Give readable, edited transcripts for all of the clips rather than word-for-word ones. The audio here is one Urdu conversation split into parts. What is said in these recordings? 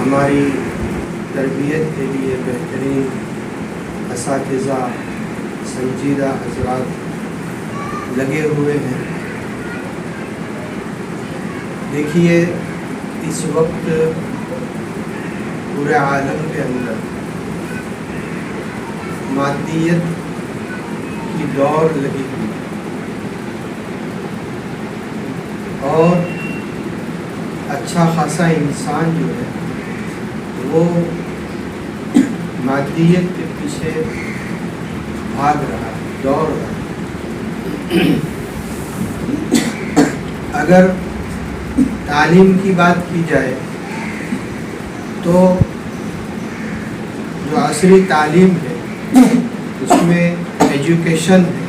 ہماری تربیت کے لیے بہترین اساتذہ سنجیدہ حضرات لگے ہوئے ہیں۔ دیکھیے اس وقت پورے عالم کے اندر مادیت کی دوڑ لگی ہوئی اور اچھا خاصا انسان جو ہے وہ مادیت کے پیچھے بھاگ رہا ہے، دوڑ رہا ہے۔ اگر تعلیم کی بات کی جائے تو جو عصری تعلیم ہے اس میں ایجوکیشن ہے،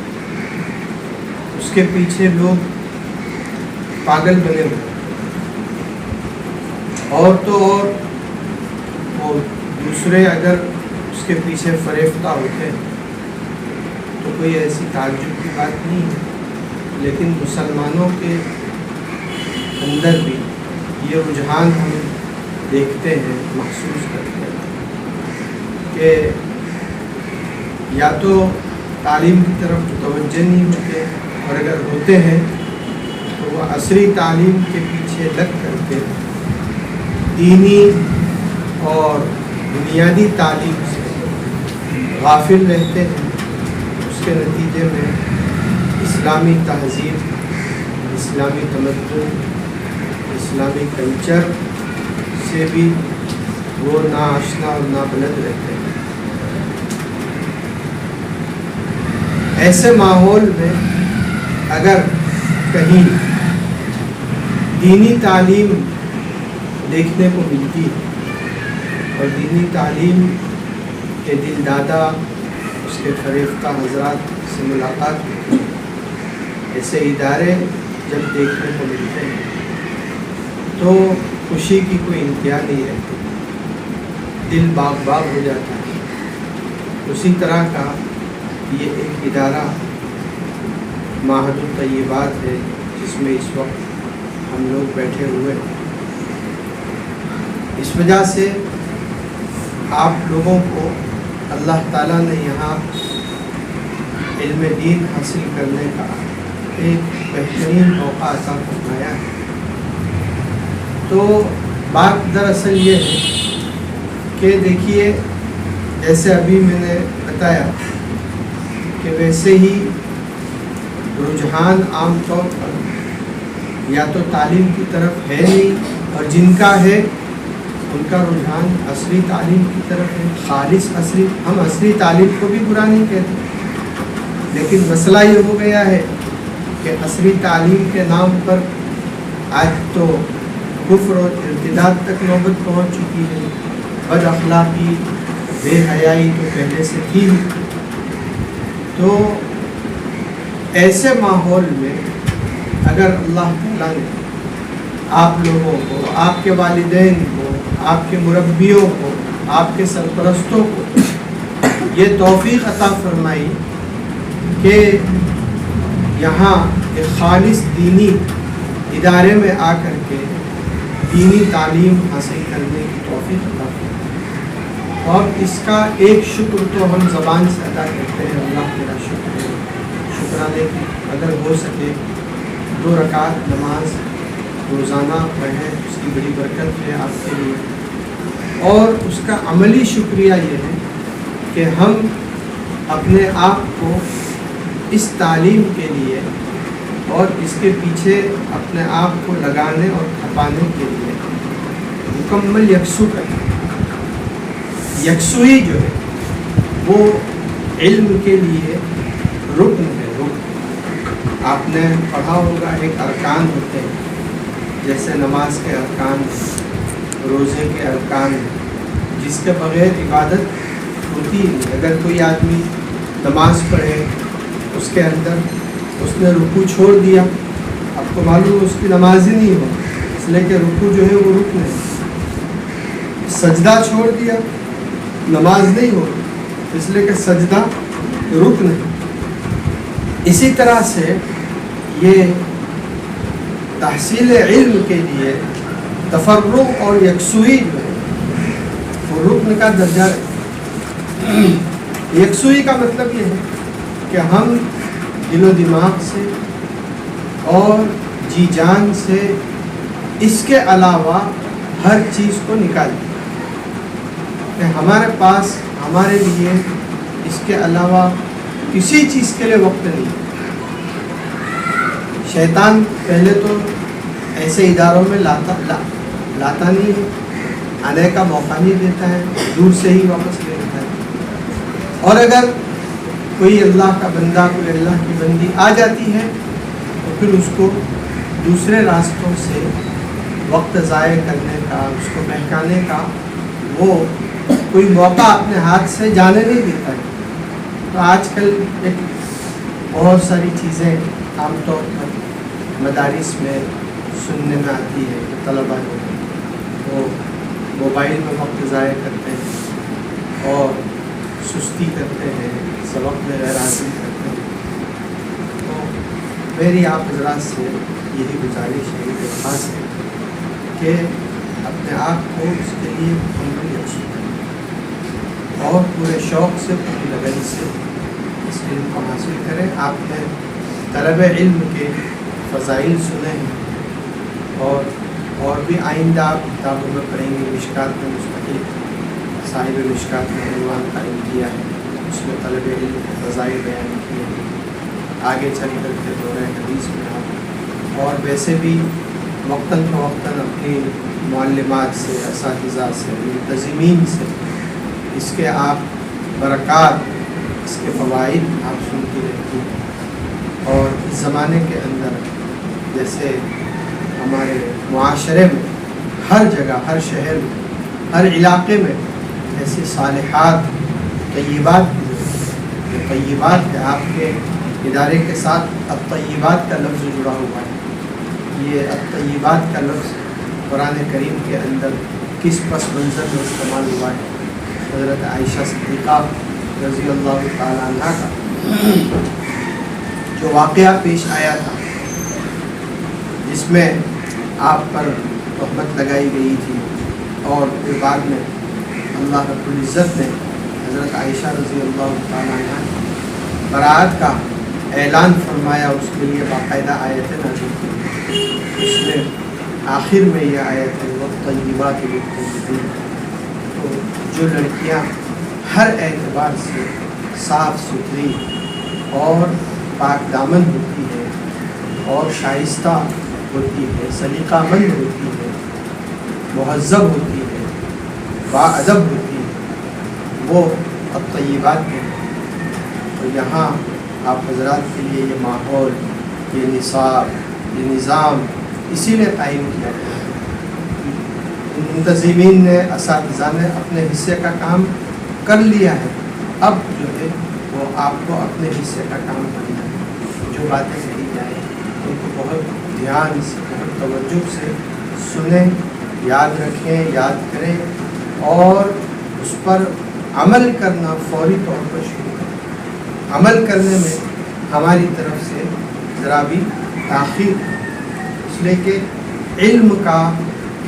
اس کے پیچھے لوگ پاگل بنے ہوئے، اور تو اور دوسرے اگر اس کے پیچھے فریفتہ ہوتے ہیں تو کوئی ایسی تعجب کی بات نہیں ہے، لیکن مسلمانوں کے اندر بھی یہ رجحان ہم دیکھتے ہیں، محسوس کرتے ہیں کہ یا تو تعلیم کی طرف توجہ نہیں ہوتے، اور اگر ہوتے ہیں تو وہ عصری تعلیم کے پیچھے لگ کر کے دینی اور بنیادی تعلیم سے غافل رہتے ہیں۔ اس کے نتیجے میں اسلامی تہذیب، اسلامی تمدن، اسلامی کلچر سے بھی وہ ناآشنا اور نابلد رہتے ہیں۔ ایسے ماحول میں اگر کہیں دینی تعلیم دیکھنے کو ملتی ہے اور دینی تعلیم کے دل دادا اس کے فریفتہ حضرات سے ملاقات ہوتی ہے، ایسے ادارے جب دیکھنے کو ملتے ہیں تو خوشی کی کوئی انتہا نہیں رہتی، دل باغ باغ ہو جاتا ہے۔ اسی طرح کا یہ ایک ادارہ معہد الطیبات ہے جس میں اس وقت ہم لوگ بیٹھے ہوئے ہیں۔ اس وجہ سے آپ لوگوں کو اللہ تعالیٰ نے یہاں علم دین حاصل کرنے کا ایک بہترین موقع عطا فرمایا ہے۔ تو بات دراصل یہ ہے کہ دیکھیے جیسے ابھی میں نے بتایا کہ ویسے ہی رجحان عام طور پر یا تو تعلیم کی طرف ہے نہیں، اور جن کا ہے ان کا رجحان عصری تعلیم کی طرف ہے، خالص عصری۔ ہم عصری تعلیم کو بھی برا نہیں کہتے، لیکن مسئلہ یہ ہو گیا ہے کہ عصری تعلیم کے نام پر آج تو کفر اور ارتداد تک نوبت پہنچ چکی ہے، بد اخلاقی، بے حیائی تو پہلے سے تھی۔ تو ایسے ماحول میں اگر اللہ تعالیٰ نے آپ لوگوں کو، آپ کے والدین کو، آپ کے مربیوں کو، آپ کے سرپرستوں کو یہ توفیق عطا فرمائی کہ یہاں ایک خالص دینی ادارے میں آ کر کے دینی تعلیم حاصل کرنے کی توفیق عطا فرمائی، اور اس کا ایک شکر تو ہم زبان سے ادا کرتے ہیں، اللہ تیرا شکر ہے، شکرانے کی اگر ہو سکے 2 رکعت نماز روزانہ پڑھیں، اس کی بڑی برکت ہے آپ کے لیے۔ اور اس کا عملی شکریہ یہ ہے کہ ہم اپنے آپ کو اس تعلیم کے لیے اور اس کے پیچھے اپنے آپ کو لگانے اور کھپانے کے لیے مکمل یکسو کریں۔ یکسوئی جو ہے وہ علم کے لیے رکن ہے، رکن۔ آپ نے پڑھا ہوگا ایک ارکان ہوتے ہیں، جیسے نماز کے ارکان، روزے کے ارکان، جس کے بغیر عبادت ہوتی نہیں۔ اگر کوئی آدمی نماز پڑھے، اس کے اندر اس نے رکوع چھوڑ دیا، آپ کو معلوم ہے اس کی نماز ہی نہیں ہو، اس لیے کہ رکوع جو ہے وہ رکن ہے۔ سجدہ چھوڑ دیا، نماز نہیں ہو، اس لیے کہ سجدہ رکن ہے۔ اسی طرح سے یہ تحصیل علم کے لیے تفرغ اور یکسوئی جو ہے وہ رکن کا درجہ رہے. یکسوئی کا مطلب یہ ہے کہ ہم دل و دماغ سے اور جی جان سے اس کے علاوہ ہر چیز کو نکال دیں کہ ہمارے پاس ہمارے لیے اس کے علاوہ کسی چیز کے لیے وقت نہیں. شیطان پہلے تو ایسے اداروں میں لاتا نہیں ہے, آنے کا موقع نہیں دیتا ہے, دور سے ہی واپس لے لیتا ہے. اور اگر کوئی اللہ کا بندہ, کوئی اللہ کی بندی آ جاتی ہے تو پھر اس کو دوسرے راستوں سے وقت ضائع کرنے کا, اس کو بہکانے کا وہ کوئی موقع اپنے ہاتھ سے جانے نہیں دیتا ہے. تو آج کل ایک بہت ساری چیزیں عام طور پر مدارس میں سننے میں آتی ہے کہ طلباء جو ہیں وہ موبائل میں وقت ضائع کرتے ہیں اور سستی کرتے ہیں, سبق میں غیر حاضری کرتے ہیں. تو میری آپ حضرات سے یہی گزارش ہے, درخواست ہے کہ اپنے آپ کو اس کے لیے مکمل اچھی کریں اور پورے شوق سے, پوری لگن سے اس علم کو حاصل کریں. آپ نے طلب علم کے فضائل سنے ہیں اور بھی آئندہ آپ کتابوں میں پڑھیں گے. مشکات میں مستقل صاحب مشکات نے عنوان قائم کیا ہے, اس میں طلب علم کے فضائل بیان کیے ہیں. آگے چل کر کے دورہ حدیث میں آپ اور ویسے بھی وقتاً فوقتاً اپنی معلمات سے, اساتذہ سے, منتظمین سے اس کے آپ برکات, اس کے فوائد آپ سنتی رہتی ہیں. اور اس زمانے کے اندر جیسے ہمارے معاشرے میں ہر جگہ, ہر شہر میں, ہر علاقے میں ایسی صالحات, طیبات کی ضرورت ہے. طیبات ہے, آپ کے ادارے کے ساتھ الطیبات کا لفظ جڑا ہوا ہے. یہ الطیبات کا لفظ قرآن کریم کے اندر کس پس منظر میں استعمال ہوا ہے؟ حضرت عائشہ صدیقہ رضی اللہ تعالیٰ عنہ کا جو واقعہ پیش آیا تھا جس میں آپ پر تہمت لگائی گئی تھی اور پھر بعد میں اللہ رب العزت نے حضرت عائشہ رضی اللہ تعالیٰ عنہ برات کا اعلان فرمایا, اس کے لیے باقاعدہ آیتیں نازل کی. اس میں آخر میں یہ آیت ہے والطیبات للطیبین. تو جو لڑکیاں ہر اعتبار سے صاف ستھری اور پاک دامن ہوتی ہے اور شائستہ ہوتی ہے, سلیقہ مند ہوتی ہے, مہذب ہوتی ہے, باادب ہوتی ہے, وہ الطیبات ہیں. تو یہاں آپ حضرات کے لیے یہ ماحول, یہ نصاب, یہ نظام اسی لیے قائم کیا گیا ہے. منتظمین نے, اساتذہ نے اپنے حصے کا کام کر لیا ہے. اب جو ہے وہ آپ کو اپنے حصے کا کام کرنا ہے. جو باتیں کہی جائیں ان کو بہت دھیان سے, بہت توجہ سے سنیں, یاد رکھیں, یاد کریں اور اس پر عمل کرنا فوری طور پر شروع کریں. عمل کرنے میں ہماری طرف سے ذرا بھی تاخیر, اس لیے کہ علم کا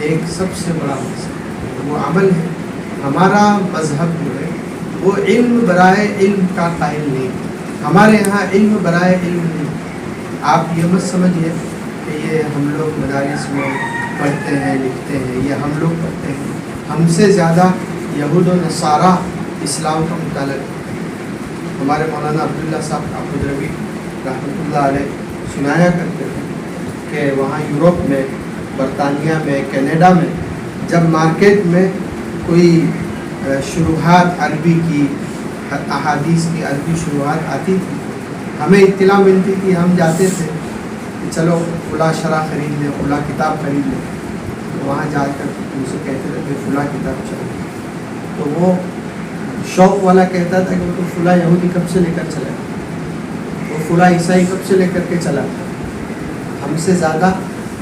ایک سب سے بڑا مقصد وہ عمل ہے. ہمارا مذہب جو ہے وہ علم برائے علم کا قائل نہیں. ہمارے یہاں علم برائے علم نہیں. آپ یہ مت سمجھیے کہ یہ ہم لوگ مدارس میں پڑھتے ہیں, لکھتے ہیں, یہ ہم لوگ پڑھتے ہیں. ہم سے زیادہ یہود و نصارہ اسلام کا مطالعہ کرتے ہیں. ہمارے مولانا عبداللہ صاحب کاخدروی رحمۃ اللہ علیہ سنایا کرتے تھے کہ وہاں یورپ میں, برطانیہ میں, کینیڈا میں جب مارکیٹ میں کوئی شروحات عربی کی, احادیث کی عربی شروحات آتی تھی, ہمیں اطلاع ملتی تھی, ہم جاتے تھے کہ چلو فلاں شرح خرید لیں, فلاں کتاب خرید لیں. وہاں جا کر ان سے کہتے تھے کہ فلاں کتاب چاہیے. تو وہ شوق والا کہتا تھا کہ وہ تو فلاں یہودی کب سے لے کر چلا, وہ فلاں عیسائی کب سے لے کر کے چلا. ہم سے زیادہ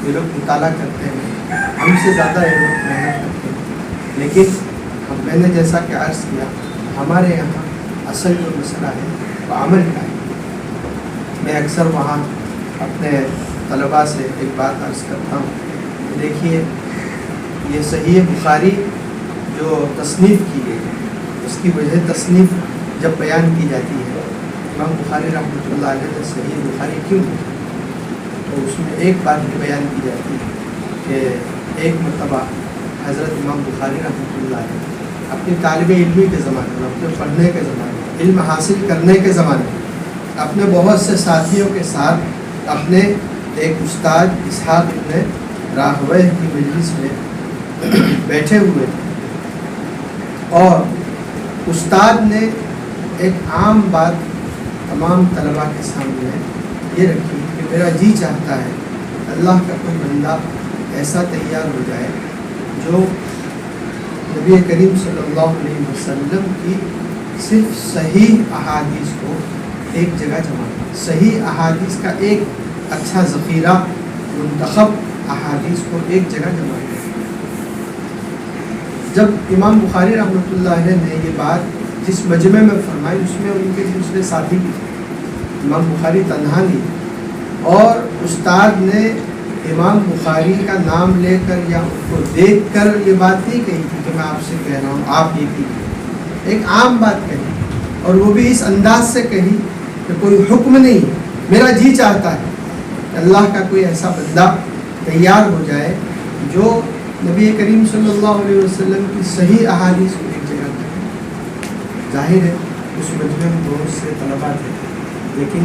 یہ لوگ مطالعہ کرتے ہیں, ہم سے زیادہ یہ لوگ محنت کرتے ہیں. لیکن میں نے جیسا کہ عرض کیا, ہمارے یہاں اصل جو مسئلہ ہے وہ عمل کا ہے. میں اکثر وہاں اپنے طلباء سے ایک بات عرض کرتا ہوں. دیکھیے, یہ صحیح بخاری جو تصنیف کی گئی اس کی وجہ تصنیف جب بیان کی جاتی ہے امام بخاری رحمۃ اللہ علیہ نے صحیح بخاری کیوں لکھی، تو اس میں ایک بات بھی بیان کی جاتی ہے کہ ایک مرتبہ حضرت امام بخاری رحمۃ اللہ علیہ اپنی طالب علمی کے زمانے میں، اپنے پڑھنے کے زمانے میں، علم حاصل کرنے کے زمانے میں اپنے بہت سے ساتھیوں کے ساتھ اپنے ایک استاد اسحاق ابن راہویہ کی مجلس میں بیٹھے ہوئے اور استاد نے ایک عام بات تمام طلباء کے سامنے یہ رکھی کہ میرا جی چاہتا ہے اللہ کا کوئی بندہ ایسا تیار ہو جائے جو نبی کریم صلی اللہ علیہ وسلم کی صرف صحیح احادیث کو ایک جگہ جمع کرے، صحیح احادیث کا ایک اچھا ذخیرہ، منتخب احادیث کو ایک جگہ جمع کرے۔ جب امام بخاری رحمۃ اللہ علیہ نے یہ بات جس مجمع میں فرمائی اس میں ان کے دوسرے ساتھی بھی تھے، امام بخاری تنہا نہیں، اور استاد نے امام بخاری کا نام لے کر یا ان کو دیکھ کر یہ بات نہیں کہی کہ میں آپ سے کہہ رہا ہوں آپ یہ کیجیے، ایک عام بات کہی، اور وہ بھی اس انداز سے کہی کہ کوئی حکم نہیں، میرا جی چاہتا ہے کہ اللہ کا کوئی ایسا بندہ تیار ہو جائے جو نبی کریم صلی اللہ علیہ وسلم کی صحیح احادیث کو ایک جگہ کرے۔ ظاہر ہے اس مجمع میں بہت سے طلباء تھے، لیکن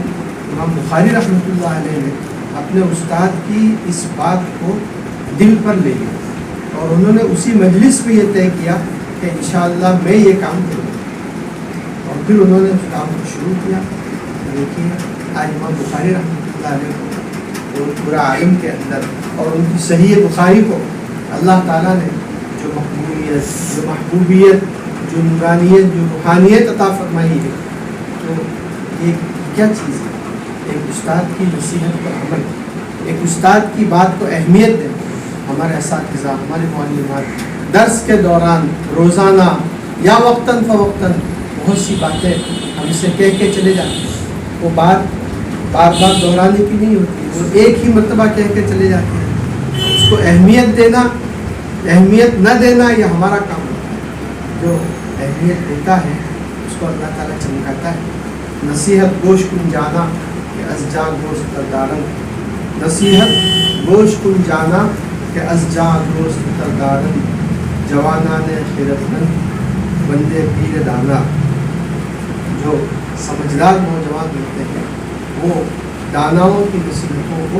امام بخاری رحمۃ اللہ علیہ نے اپنے استاد کی اس بات کو دل پر لے لیا اور انہوں نے اسی مجلس میں یہ طے کیا کہ انشاءاللہ میں یہ کام کروں، اور پھر انہوں نے اس کام کو شروع کیا۔ دیکھیے آج امام بخاری رحمۃ اللہ علیہ کو اور پورا عالم کے اندر اور ان کی صحیح بخاری کو اللہ تعالیٰ نے جو مقبولیت، جو محبوبیت، جو نورانیت، جو روحانیت عطا فرمائی ہے، تو یہ کیا چیز ہے؟ ایک استاد کی نصیحت پر عمل، ایک استاد کی بات کو اہمیت دیں۔ ہمارے اساتذہ، ہمارے معلمات درس کے دوران روزانہ یا وقتاً فوقتاً بہت سی باتیں ہم سے کہہ کے چلے جاتے ہیں، وہ بات بار بار دہرانے کی نہیں ہوتی، وہ ایک ہی مرتبہ کہہ کے چلے جاتے ہیں۔ اس کو اہمیت دینا، اہمیت نہ دینا یہ ہمارا کام ہوتا ہے۔ جو اہمیت دیتا ہے اس کو اللہ تعالیٰ چمکاتا ہے۔ نصیحت گوش کن جانا کہ از جاں گوشت تر دارن، نصیحت گوش کن جانا کہ از جاں گوشت تر دارن، جوانان خیرتمند بندے پیر دانا۔ جو سمجھدار نوجوان ہوتے ہیں وہ داناؤں کی نصیحتوں کو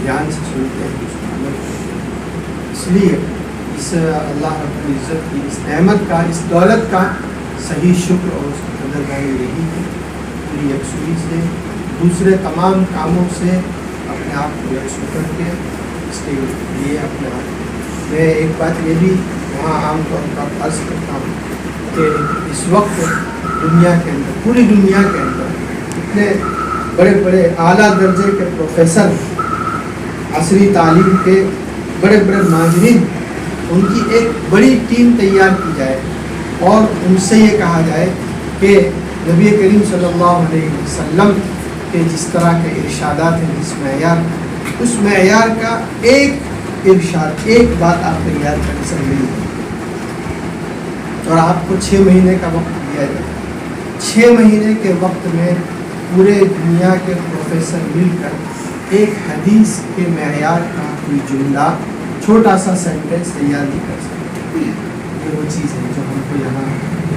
دھیان سے سنتے ہیں، اس کو عمل کرتے ہیں۔ اس لیے اس اللہ رب العزت کی اس نعمت کا، اس دولت کا صحیح شکر اور اس کی قدردانی یہی ہے، پوری یکسوئی سے دوسرے تمام کاموں سے اپنے آپ کو یکسو کر کے اس کے لیے اپنے آپ میں ایک بات یہ بھی وہاں عام طور پر عرض کرتا ہوں کہ اس وقت دنیا کے اندر، پوری دنیا کے اندر اتنے بڑے بڑے اعلیٰ درجے کے پروفیسر، عصری تعلیم کے بڑے بڑے ماہرین، ان کی ایک بڑی ٹیم تیار کی جائے اور ان سے یہ کہا جائے کہ نبی کریم صلی اللہ علیہ وسلم کے جس طرح کے ارشادات ہیں، جس معیار، اس معیار کا ایک ارشاد، ایک بات آپ تیار کر سکیں، اور آپ کو 6 مہینے کا وقت دیا جائے۔ 6 مہینے کے وقت میں پورے دنیا کے پروفیسر مل کر ایک حدیث کے معیار کا کوئی جملہ، چھوٹا سا سینٹینس تیار نہیں کر سکتے۔ یہ وہ چیز ہے جو ہم کو یہاں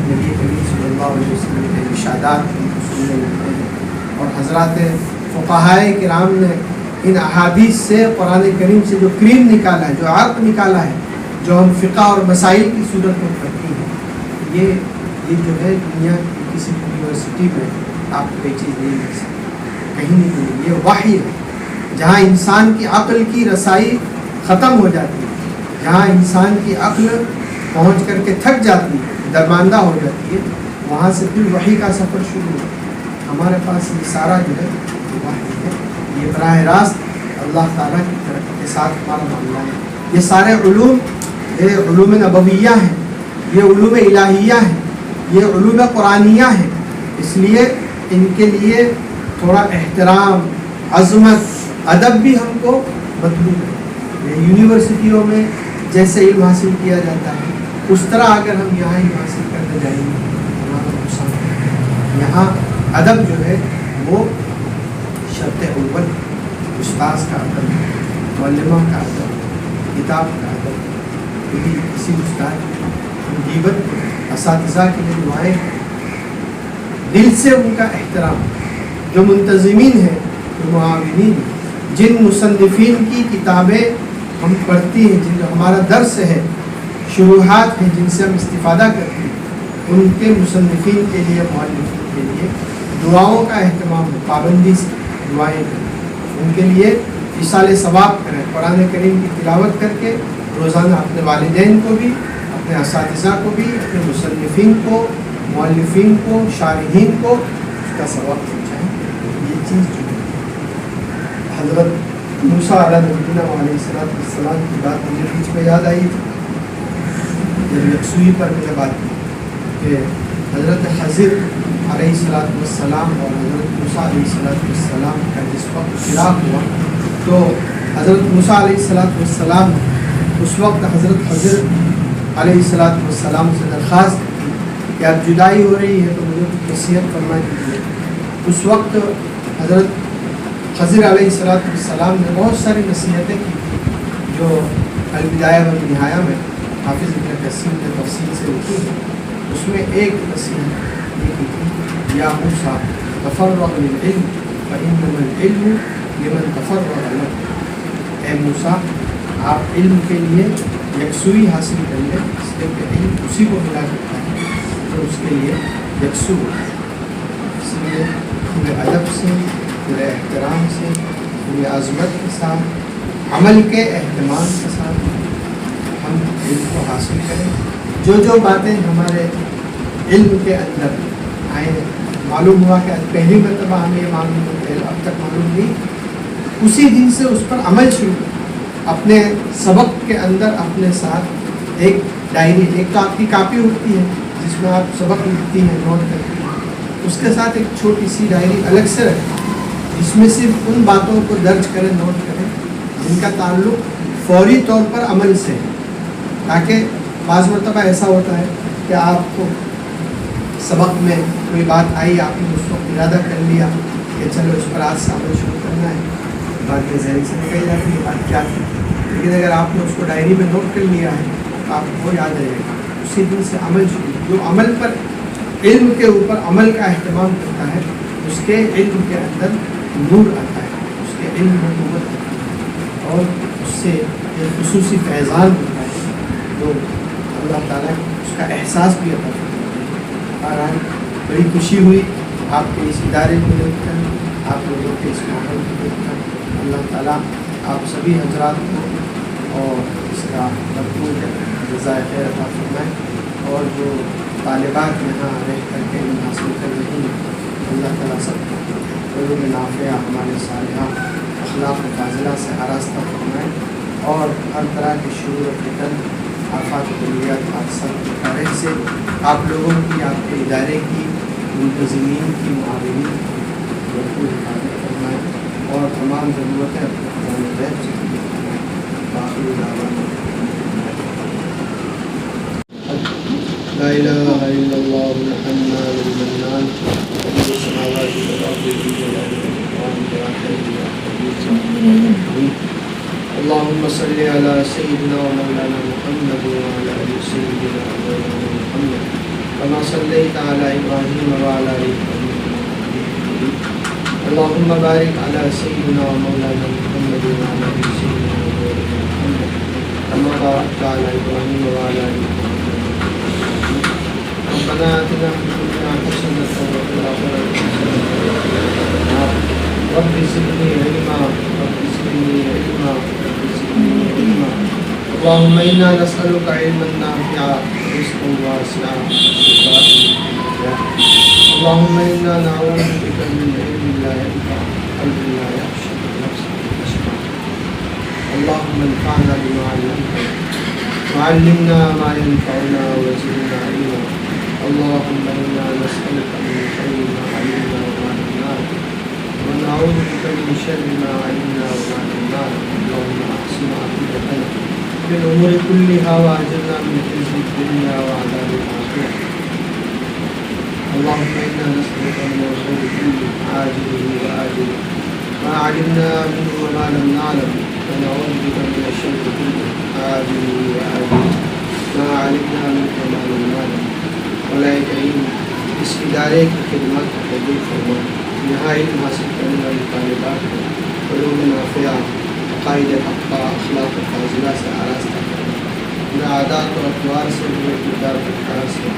نبی کریم صلی اللہ علیہ وسلم کے ارشادات سننے ملتے ہیں، اور حضرات فقہائے کرام نے ان احادیث سے، قرآن کریم سے جو کریم نکالا ہے، جو عرق نکالا ہے، جو ہم فقہ اور مسائل کی صورت میں پڑھتے ہیں، یہ جو ہے دنیا کی کسی یونیورسٹی میں آپ کو یہ چیز نہیں مل سکتی، کہیں نہیں ملے۔ یہ وحی ہے جہاں انسان کی عقل کی رسائی ختم ہو جاتی ہے، جہاں انسان کی عقل پہنچ کر کے تھک جاتی ہے، درماندہ ہو جاتی ہے، وہاں سے پھر وحی کا سفر شروع ہوتا ہے۔ ہمارے پاس یہ سارا جو ہے وحی ہے، یہ براہ راست اللہ تعالیٰ کی طرف کے ساتھ ہمارا معاملہ ہے۔ یہ سارے علوم، یہ علوم نبویہ ہیں، یہ علوم الہیہ ہیں، یہ علوم قرآنیہ ہیں، اس لیے ان کے لیے تھوڑا احترام، عظمت، ادب بھی ہم کو مطلوب ہے۔ یونیورسٹیوں میں جیسے علم حاصل کیا جاتا ہے، اس طرح اگر ہم یہاں ہی حاصل کرنے جائیں گے ہمارا نقصان۔ یہاں ادب جو ہے وہ شرط اول، استاذ کا ادب، معلمہ کا ادب، کتاب کا ادب، کسی استاد کی غیبت، اساتذہ کے لیے دعائیں، دل سے ان کا احترام۔ جو منتظمین ہیں، جو معاونین، جن مصنفین کی کتابیں ہم پڑھتی ہیں، جن جو ہمارا درس ہے، شروحات ہیں جن سے ہم استفادہ کرتے ہیں، ان کے مصنفین کے لیے، مؤلفین کے لیے دعاؤں کا اہتمام ہے، پابندی سے دعائیں کریں، ان کے لیے ایصال ثواب کریں، قرآن کریم کی تلاوت کر کے روزانہ اپنے والدین کو بھی، اپنے اساتذہ کو بھی، اپنے مصنفین کو، مؤلفین کو، شارحین کو اس کا ثواب پہنچائیں۔ یہ چیز جو ہے حضرت موسیٰ علیہ السلام کی بات مجھے بیچ میں یاد آئی تھی جب یکسوئی پر میں نے بات کی کہ حضرت خضر علیہ السلام اور حضرت موسیٰ علیہ السلام کا جس وقت فراق ہوا تو حضرت موسیٰ علیہ السلام اس وقت حضرت خضر علیہ السلام سے درخواست کی کہ اب جدائی ہو رہی ہے تو مجھے نصیحت فرما دیجیے۔ اس وقت حضرت خضر علیہ السلام نے بہت ساری نصیحتیں کی جو البدایہ والنہایہ میں حافظ ابن کثیر نے تفصیل سے لکھی ہے۔ اس میں ایک نصیحت یہ کی تھی، یا موسیٰ تفرغ للعلم فإنما العلم لمن تفرغ له۔ اے موسیٰ آپ علم کے لیے یکسوئی حاصل کر لیں، اس لیے کہ علم اسی کو ملا کرتا ہے تو اس کے لیے یکسو، اس لیے پورے ادب سے، پورے احترام سے، پورے عظمت کے ساتھ، عمل کے اہتمام کے ساتھ ہم علم کو حاصل کریں۔ جو باتیں ہمارے علم کے اندر آئیں، معلوم ہوا کہ پہلی مرتبہ ہمیں یہ معلوم ہو کہ اب تک معلوم نہیں، اسی دن سے اس پر عمل شروع کریں۔ اپنے سبق کے اندر اپنے ساتھ ایک ڈائری، ایک آپ کی کاپی ہوتی ہے جس میں آپ سبق لکھتی ہیں، نوٹ کرتی ہیں، اس کے ساتھ ایک چھوٹی سی ڈائری الگ سے رکھیں جس میں صرف ان باتوں کو درج کریں، نوٹ کریں جن کا تعلق فوری طور پر عمل سے ہے، تاکہ بعض مرتبہ ایسا ہوتا ہے کہ آپ کو سبق میں کوئی بات آئی، آپ نے اس وقت ارادہ کر لیا کہ چلو اس پر آج سے عمل شروع کرنا ہے، بات کے ذہن سے نکل جاتی ہے بات کیا تھی، لیکن اگر آپ نے اس کو ڈائری میں نوٹ کر لیا ہے تو آپ کو یاد رہے گا، اسی دن سے عمل شروع۔ جو عمل پر، علم کے اوپر عمل کا اہتمام کرتا ہے اس کے علم کے اندر نور آتا ہے، اس کے علم میں قوت آتی ہے اور اس سے ایک خصوصی فیضان ہوتا ہے جو اللہ تعالیٰ اس کا احساس بھی عطا کرتا ہے۔ بہرحال بڑی خوشی ہوئی آپ کے اس ادارے کو دیکھ کر، آپ لوگوں کے اس ماحول کو دیکھ کر۔ اللہ تعالیٰ آپ سبھی حضرات کو اور اس کا بھرپور جزائے خیر عطا فرمائے، اور جو طالبات یہاں رہ کر کے علم حاصل کر رہی ہیں، اللہ تعالیٰ سب کو علوم نافعہ، ہمارے صالحہ، اخلاق فاضلہ سے آراستہ فرمائے، اور ہر طرح کے شرور و فتن، آفات کلیات، حادثات کی خارج سے آپ لوگوں کی، آپ کے ادارے کی، منتظمین کی، معاونین کی بھرپور حفاظت فرمائے، اور تمام ضرورتیں اپنے قرآن غیب سے پوری فرمائے۔ باقی دعوانا لا الہ الا اللہ الحنان المنان رب السماوات والارض ذو الجلال والاکرام اللهم صل على سيدنا ومولانا محمد وعلى ال سيدنا ومولانا محمد كما صليت على ابراهيم وعلى ال ابراهيم اللهم بارك على سيدنا ومولانا محمد وعلى ال سيدنا ومولانا محمد كما باركت على ابراهيم وعلى ال ابراهيم ربنا آتنا في الدنيا حسنة وفي الآخرة حسنة رب زدني علما رب زدني علما رب زدني علما اللهم إنا نسألك علما نافعا ورزقا واسعا وشفاء من كل داء اللهم إنا نعوذ بك من علم لا ينفع قلب لا يخشى نفس تشفع اللهم انفعنا بما علمتنا وعلمنا ما ينفعنا وزدنا علما اللهم إنا نسألك من خير ما علمنا وما لم نعلم ونعوذ بك من شر ما علمنا وما لم نعلم اللهم أحسن عاقبتنا في الأمور كلها وأجرنا من خزي الدنيا علمنا منك ما لم نعلم مولا کریم اس ادارے کی خدمات کو قبول فرما یہاں علم حاصل کرنے والی طالبات کو علوم نافعہ عقائد حقہ اخلاق فاضلہ سے آراستہ کرنا برے عادات اور اطوار سے برے کردار کردار سے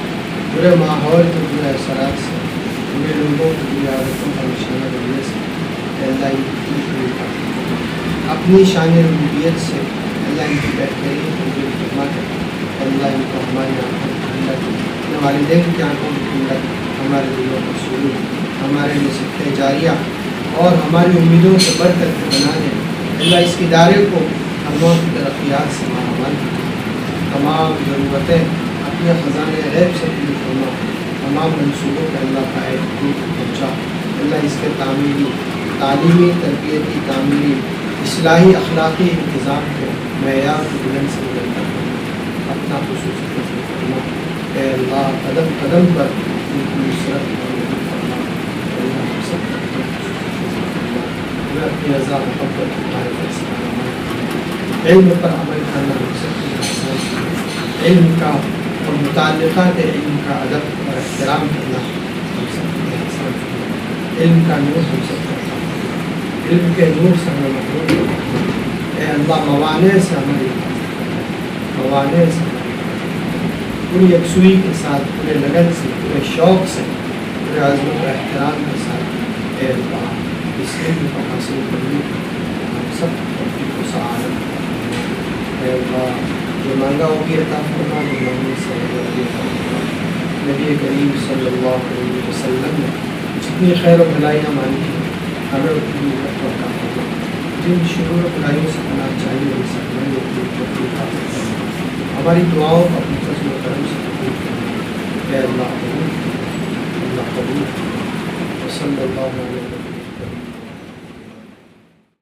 برے ماحول کے برے اثرات سے برے لوگوں کی برے عادتوں کا نشانہ بننے سے اے اللہ ان کی اپنی شان ربوبیت سے اللہ ان کی بہترین حضور فرما کر اللہ ان کو ہماری آنکھوں کی ٹھنڈک اپنے والدین کی آنکھوں کی ٹھنڈک ہمارے دلوں کا سرور ہمارے لیے صدقہ جاریہ اور ہماری امیدوں سے برکت بنا دیں اللہ اس ادارے کو ہم لوگوں کی ترقیات سے مالا تمام ضرورتیں اپنے خزانے غیب سے پوری فرما تمام منصوبوں کا اللہ کا پہنچا اللہ اس کے تعلیمی تربیتی تعمیری اصلاحی اخلاقی انتظام کو معیار کو بلند سے بلند کرنا اپنا خصوصی فرما اے اللہ قدم قدم پر ان کی نصرت فرما اللہ ہم سب اپنی رضا محبت ہمارے فیصلہ علم پر عمل کرنا ہم سب کی آسان علم کا اور متعلقات علم کا ادب اور احترام کرنا ہم سب کی آسان علم کا نور ہم سب کا علم کے نور سے ہمیں محروم اے اللہ موانع سے ہماری موانع سے پوری یکسوئی کے ساتھ پورے لگن سے پورے شوق سے پورے عزم و احترام کے ساتھ اے اللہ اس علم کو حاصل کرنے ہم سب کو سعادت اے اللہ جو مانگا وہ بھی عطا فرما جو مانگنے سے عطا فرما نبی کریم صلی اللہ علیہ وسلم نے جتنی خیر و بھلائیاں مانگی ہیں ہمیں اتنی عطا فرما جن شرور و برائیوں سے پناہ چاہیے ان سے ہمیں اتنی عطا فرما ہماری دعاؤں کو اپنی فضل و کرم سے قبول کرنا اے اللہ قبول وصلی اللہ علیہ وسلم